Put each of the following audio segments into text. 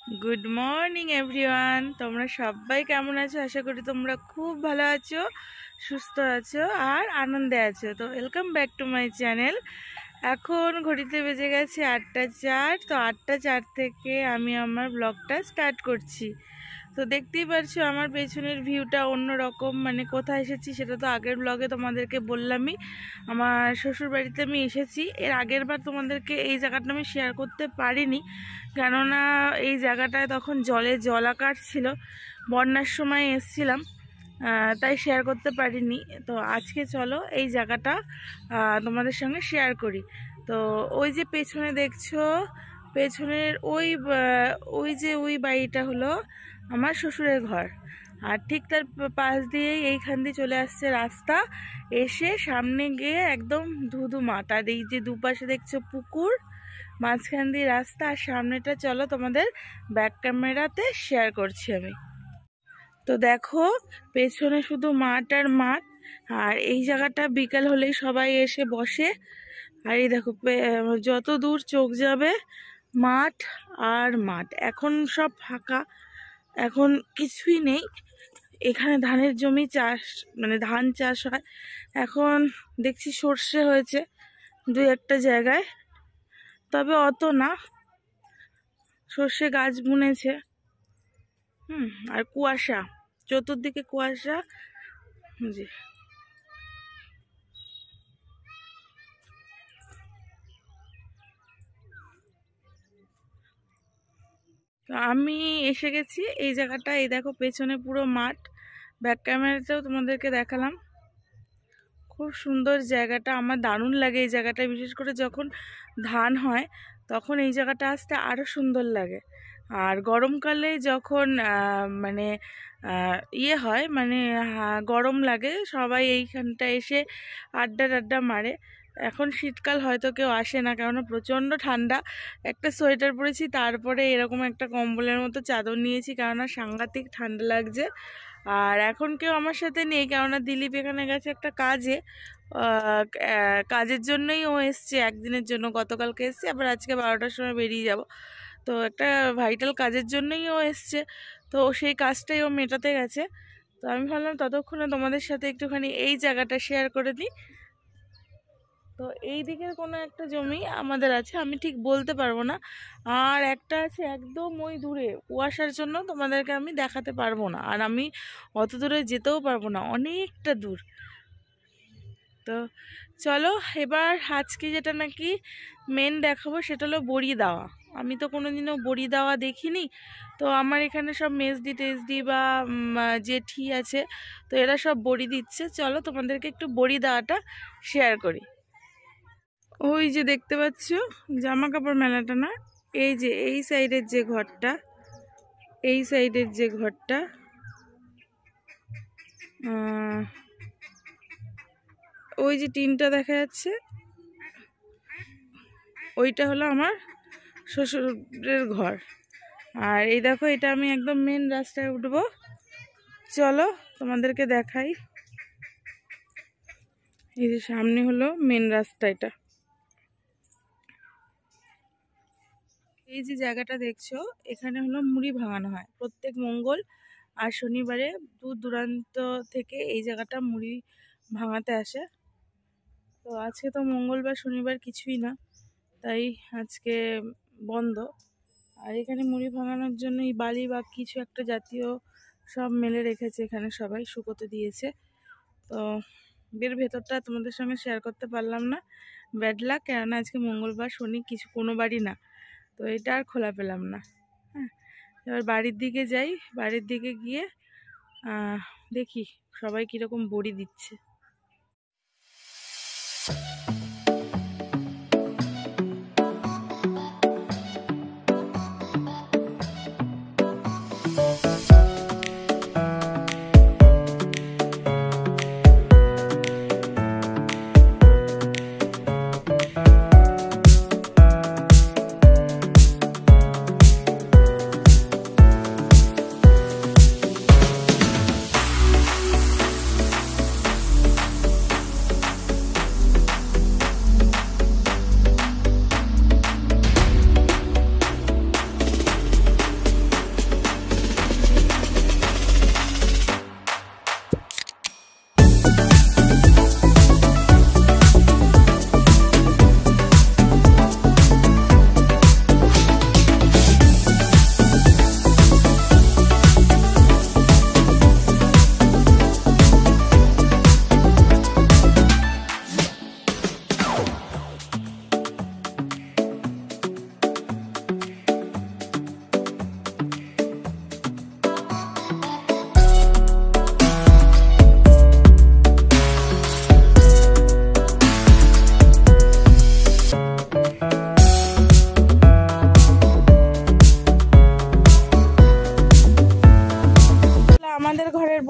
Good morning everyone, তোমরা সবাই কেমন আছো? আশা করি তোমরা খুব ভালো আছো, সুস্থ আছো আর আনন্দে আছো। তো welcome back to my channel. এখন ঘড়িতে বেজে গেছে 8:04। তো 8:04 থেকে আমি আমার ব্লগটা স্টার্ট করছি। তো দেখতেই পারছো আমার পেছনের ভিউটা অন্যরকম, মানে কোথায় এসেছি সেটা তো আগের ব্লগে তোমাদেরকে বললামই। আমার শ্বশুর বাড়িতে আমি এসেছি। এর আগের বার তোমাদেরকে এই জায়গাটা আমি শেয়ার করতে পারিনি, কেননা এই জায়গাটায় তখন জলাকার ছিল, বন্যার সময় এসেছিলাম, তাই শেয়ার করতে পারিনি। তো আজকে চলো এই জায়গাটা তোমাদের সঙ্গে শেয়ার করি। তো ওই যে পেছনে দেখছো, পেছনের ওই বাড়িটা হলো আমার শ্বশুরের ঘর, আর ঠিক তার পাশ দিয়েই এইখান দিয়ে চলে আসছে রাস্তা, এসে সামনে গিয়ে একদম ধুধু মাঠ। আর এই যে দুপাশে দেখছো পুকুর, মাঝখান দিয়ে রাস্তা, আর সামনেটা চলো তোমাদের ব্যাক ক্যামেরাতে শেয়ার করছি আমি। তো দেখো পেছনে শুধু মাঠ আর মাঠ, আর এই জায়গাটা বিকাল হলেই সবাই এসে বসে। আর এই দেখো যত দূর চোখ যাবে মাঠ আর মাঠ। এখন সব ফাঁকা, এখন কিছুই নেই। এখানে ধানের জমি চাষ, মানে ধান চাষ হয়। এখন দেখছি সর্ষে হয়েছে দুই একটা জায়গায়, তবে অত না। সর্ষে গাছ বুনেছে। আর কুয়াশা, চতুর্দিকে কুয়াশা। জি, তো আমি এসে গেছি এই জায়গাটা। এই দেখো পেছনে পুরো মাঠ, ব্যাক ক্যামেরাতেও তোমাদেরকে দেখালাম। খুব সুন্দর জায়গাটা, আমার দারুণ লাগে এই জায়গাটা। বিশেষ করে যখন ধান হয় তখন এই জায়গাটা আসতে আরও সুন্দর লাগে। আর গরমকালে যখন মানে ইয়ে হয়, মানে গরম লাগে, সবাই এইখানটা এসে আড্ডা মারে। এখন শীতকাল হয়তো কেউ আসে না, কেননা প্রচণ্ড ঠান্ডা। একটা সোয়েটার পরেছি, তারপরে এরকম একটা কম্বলের মতো চাদর নিয়েছি, কেননা সাংঘাতিক ঠান্ডা লাগছে। আর এখন কেউ আমার সাথে নেই, কেননা দিলীপ এখানে গেছে একটা কাজে। কাজের জন্যই ও এসছে একদিনের জন্য। গতকালকে এসছে, আবার আজকে 12টার সময় বেরিয়ে যাব। তো একটা ভাইটাল কাজের জন্যই ও এসছে, তো সেই কাজটাই ও মেটাতে গেছে। তো আমি ভাবলাম ততক্ষণে তোমাদের সাথে একটুখানি এই জায়গাটা শেয়ার করে দিই। তো এই দিকের কোনো একটা জমি আমাদের আছে, আমি ঠিক বলতে পারবো না। আর একটা আছে একদম ওই দূরে, কুয়াশার জন্য তোমাদেরকে আমি দেখাতে পারবো না, আর আমি অত দূরে যেতেও পারবো না, অনেকটা দূর। তো চলো এবার আজকে যেটা নাকি মেন দেখাবো সেটা হলো বড়ি দেওয়া। আমি তো কোনোদিনও বড়ি দেওয়া দেখিনি। তো আমার এখানে সব মেজদি টেজদি বা জেঠি আছে, তো এরা সব বড়ি দিচ্ছে। চলো তোমাদেরকে একটু বড়ি দেওয়াটা শেয়ার করি। ওই যে দেখতে পাচ্ছ জামা কাপড় মেলাটা না, এই যে এই সাইডের যে ঘরটা, এই সাইডের যে ঘরটা, ওই যে টিনটা দেখা যাচ্ছে, ওইটা হলো আমার শ্বশুরের ঘর। আর এই দেখো এটা আমি একদম মেন রাস্তায় উঠবো। চলো তোমাদেরকে দেখাই। এই যে সামনে হলো মেন রাস্তা। এটা এই যে জায়গাটা দেখছো, এখানে হলো মুড়ি ভাঙানো হয় প্রত্যেক মঙ্গল আর শনিবারে। দূর দূরান্ত থেকে এই জায়গাটা মুড়ি ভাঙাতে আসে। তো আজকে তো মঙ্গলবার শনিবার কিছুই না, তাই আজকে বন্ধ। আর এখানে মুড়ি ভাঙানোর জন্য এই বালি বা কিছু একটা জাতীয় সব মেলে রেখেছে, এখানে সবাই শুকোতে দিয়েছে। তো এর ভেতরটা তোমাদের সঙ্গে শেয়ার করতে পারলাম না, ব্যাড লাক, কেননা আজকে মঙ্গলবার শনি কিছু কোনো বাড়ি না, তো এটা আর খোলা পেলাম না। হ্যাঁ, এবার বাড়ির দিকে যাই। বাড়ির দিকে গিয়ে দেখি সবাই কীরকম বড়ি দিচ্ছে।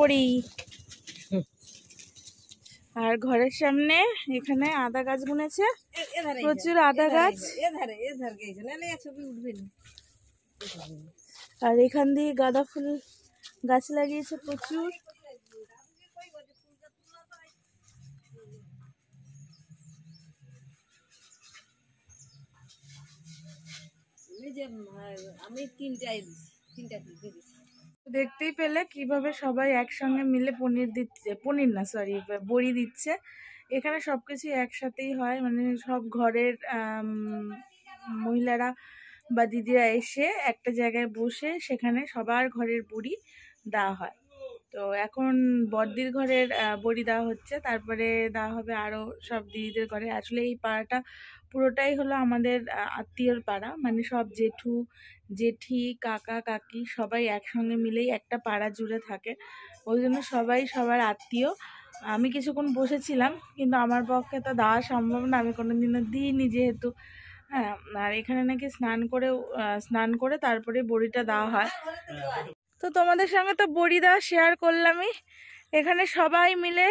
বড়ি। আর ঘরের সামনে এখানে আদা গাছ বুনেছে, প্রচুর আদা গাছ। আর এখান দিয়ে গাঁদা ফুল গাছ লাগিয়েছে প্রচুর। দেখতেই পেলে কিভাবে সবাই একসঙ্গে মিলে পনির দিচ্ছে, পনির না সরি বড়ি দিচ্ছে। এখানে সবকিছু একসাথেই হয়, মানে সব ঘরের মহিলারা বা দিদিরা এসে একটা জায়গায় বসে সেখানে সবার ঘরের বড়ি দেওয়া হয়। তো এখন বড়দির ঘরের বড়ি দেওয়া হচ্ছে, তারপরে দেওয়া হবে আরও সব দিদিদের ঘরে। আসলে এই পাড়াটা পুরোটাই হলো আমাদের আত্মীয়র পাড়া, মানে সব জেঠু জেঠি কাকা কাকি সবাই একসঙ্গে মিলেই একটা পাড়া জুড়ে থাকে, ওই জন্য সবাই সবার আত্মীয়। আমি কিছুক্ষণ বসেছিলাম, কিন্তু আমার পক্ষে তো দেওয়া সম্ভব না, আমি কোনোদিনও দিইনি যেহেতু। হ্যাঁ, আর এখানে নাকি স্নান করে তারপরে বড়িটা দেওয়া হয়। তো তোমাদের সঙ্গে তো বড়ি দেওয়া শেয়ার করলামই। এখানে সবাই মিলে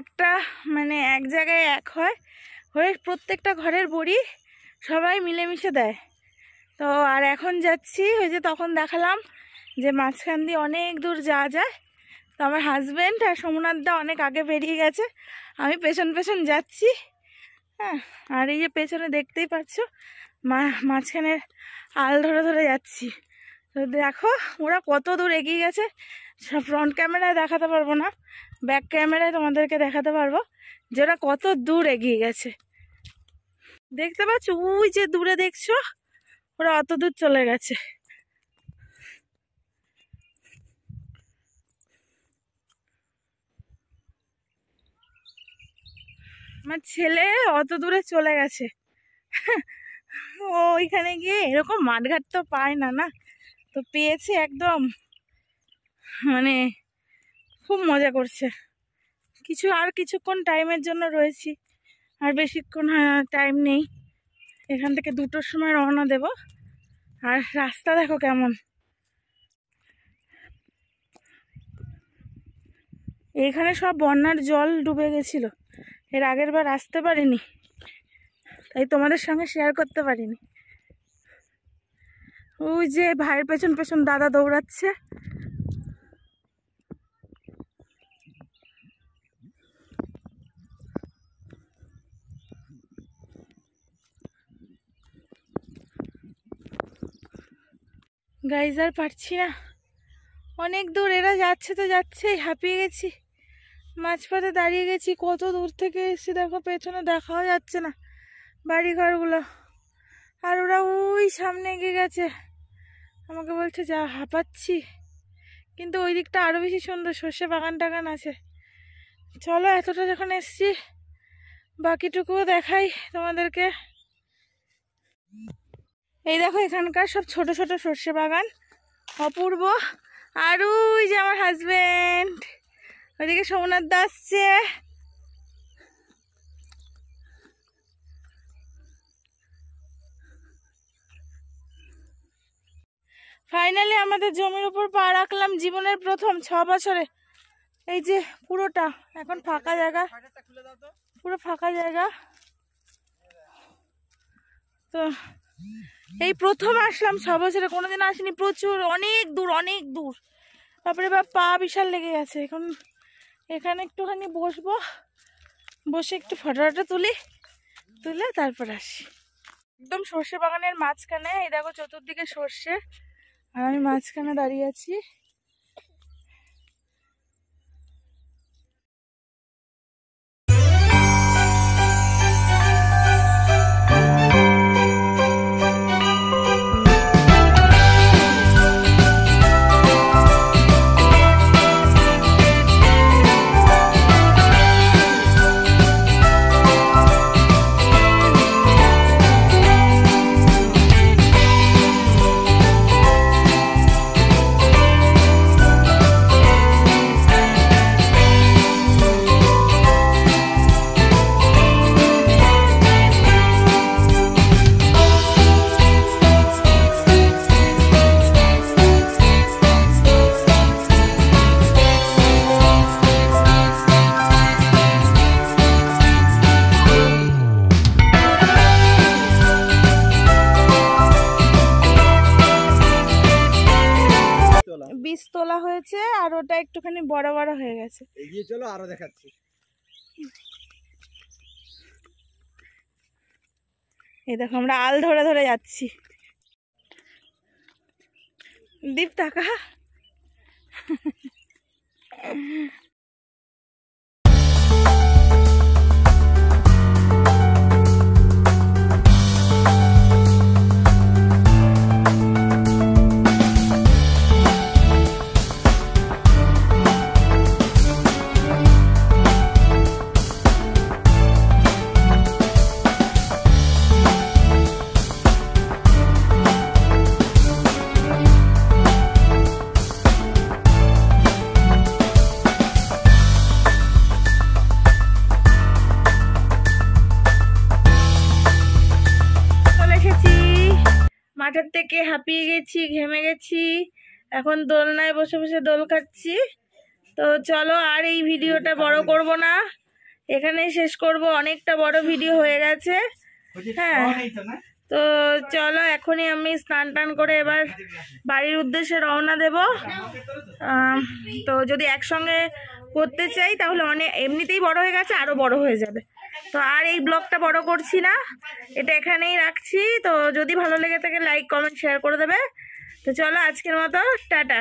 একটা মানে এক জায়গায় এক হয়ে প্রত্যেকটা ঘরের বড়ি সবাই মিলেমিশে দেয়। তো আর এখন যাচ্ছি, ওই যে তখন দেখালাম যে মাঝখান দিয়ে অনেক দূর যাওয়া যায়। তো আমার হাজব্যান্ড আর সোমনাথদা অনেক আগে বেরিয়ে গেছে, আমি পেছন পেছন যাচ্ছি। হ্যাঁ, আর এই যে পেছনে দেখতেই পাচ্ছ মাঝখানের আল ধরে ধরে যাচ্ছি। তো দেখো ওরা কত দূর এগিয়ে গেছে। ফ্রন্ট ক্যামেরায় দেখাতে পারবো না, ব্যাক ক্যামেরায় তোমাদেরকে দেখাতে পারবো যে ওরা কত দূর এগিয়ে গেছে। দেখতে পাচ্ছ ওই যে দূরে দেখছো, ওরা অত দূর চলে গেছে। আমার ছেলে অত দূরে চলে গেছে। ও ওইখানে গিয়ে এরকম মাঠঘাট তো পায় না, না তো পেয়েছে একদম, মানে খুব মজা করছে। আর কিছুক্ষণ টাইমের জন্য রয়েছি, আর বেশিক্ষণ টাইম নেই। এখান থেকে 2টোর সময় রওনা দেব। আর রাস্তা দেখো কেমন, এইখানে সব বন্যার জল ডুবে গেছিল, এর আগের বার আসতে পারিনি, তাই তোমাদের সঙ্গে শেয়ার করতে পারিনি। ওই যে ভাইয়ের পেছন পেছন দাদা দৌড়াচ্ছে। গাইজ আর পারছি না, অনেক দূর এরা যাচ্ছে তো যাচ্ছেই, হাঁপিয়ে গেছি। মাঝপথে দাঁড়িয়ে গেছি, কত দূর থেকে এসেছি দেখো, পেছনে দেখাও যাচ্ছে না বাড়িঘরগুলো। আর ওরা ওই সামনে এগিয়ে গেছে, আমাকে বলছে যা হাঁপাচ্ছি, কিন্তু ওই দিকটা আরো বেশি সুন্দর, সর্ষে বাগান টাগান আছে। চলো এতটা যখন এসছি বাকিটুকুও দেখাই তোমাদেরকে। এই দেখো এখানকার সব ছোট ছোট সর্ষে বাগান, অপূর্ব। আর ওই যে আমার হাজবেন্ড, ওইদিকে সোমনাথ দা আসছে। ফাইনালি আমাদের জমির উপর পা রাখলাম, জীবনের প্রথম 6 বছরে। এই যে পুরোটা এখন ফাঁকা জায়গা, পুরো ফাঁকা জায়গা। তো এই প্রথম আসলাম 6 বছরে, কোনোদিন আসিনি, প্রচুর অনেক দূর। তারপরে বা পা বিশাল লেগে গেছে। এখন এখানে একটুখানি বসবো, বসে একটু ফটো তুলে তারপর আসি। একদম সর্ষে বাগানের মাঝখানে, এই দেখো চতুর্দিকে সর্ষে, আর আমি মাঝখানে দাঁড়িয়ে আছি। পিস তোলা হয়েছে আর ওটা একটুখানি বড় বড় হয়ে গেছে। এগিয়ে চলো আরো দেখাচ্ছি। এই দেখো আমরা আল ধরে ধরে যাচ্ছি। দীপ টাকা মাঠের থেকে হাঁপিয়ে গেছি, ঘেমে গেছি, এখন দোলনায় বসে বসে দোল খাচ্ছি। তো চলো আর এই ভিডিওটা বড় করব না, এখানেই শেষ করব, অনেকটা বড় ভিডিও হয়ে গেছে। হ্যাঁ, তো চলো এখনই আমি স্নান টান করে এবার বাড়ির উদ্দেশ্যে রওনা দেব। তো যদি একসঙ্গে করতে চাই তাহলে অনেক, এমনিতেই বড় হয়ে গেছে, আরও বড় হয়ে যাবে। তো আর এই ব্লগটা বড় করছি না, এটা এখানেই রাখছি। তো যদি ভালো লেগে থাকে লাইক কমেন্ট শেয়ার করে দেবে। তো চলো আজকের মতো টাটা।